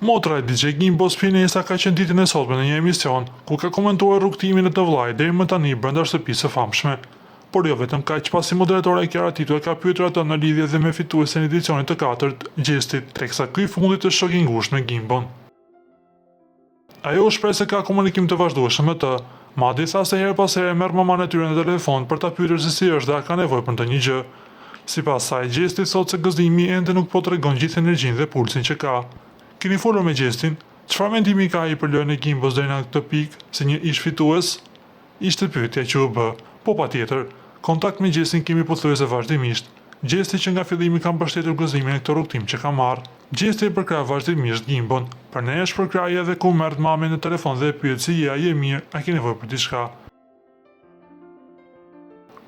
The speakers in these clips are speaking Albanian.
Motra e DJ Gimbos Pinesa ka qenë ditën e sotme në një emision ku ka komentuar rrugtimin e të vllajt deri më tani brenda shtëpisë së famshme. Por jo vetëm kaq, pasi moderatora Kiara Tito e ka pyetur atë në lidhje dhe me fituesin e edicionit të 4 Gjestit, teksa ky fundit të shoqi ngushtë me Gimbon. Ajo u shpreh se ka komunikim të vazhdueshëm me të, madje sa se herë pas here merr maman e tyre në telefon për ta pyetur se si është dhe a ka nevojë për ndonjë gjë. Sipas saj, Gjesti thotë se gëzimi ende nuk po tregon gjithë energjinë dhe pulsin që ka. Keni folur me Gjestin? Çfarë mendimi ka ai për lojën e Gimbos deri në këtë pikë, si një ish fitues? Ishte pyetja që u bë. Po patjetër, kontakt me Gjestin kemi pothuajse vazhdimisht. Gjesti që nga fillimi ka mbështetur gëzimin e këtë rrugtim që ka marrë. Gjesti e përkrah vazhdimisht Gimbon. Për ne është përkrahje edhe ku merr mamën në telefon dhe e pyet si je mirë, a ke nevojë për diçka.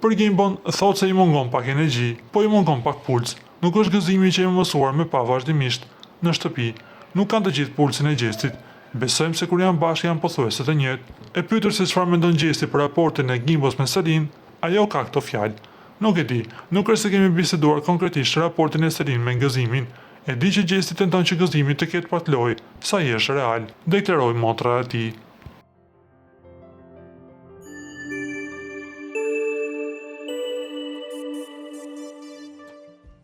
Për Gimbon, thotë se i mungon pak energji, po i mungon pak puls. Nuk është gëzimi që e mësuar me pa vazhdimisht. Në shtëpi, nuk kanë të gjithë pulsin e Gjestit. Besojmë se kur janë bashkë janë pothuajse të njëjtë. E pyetur se çfarë mendon Gjesti për raportin e Gimbos me Selin, ajo ka këto fjalë. Nuk e di, nuk është se kemi biseduar konkretisht raportin e Selin me gëzimin. E di që Gjesti tenton që gëzimi të ketë pak lojë, sa i është real, deklaroi motra e tij.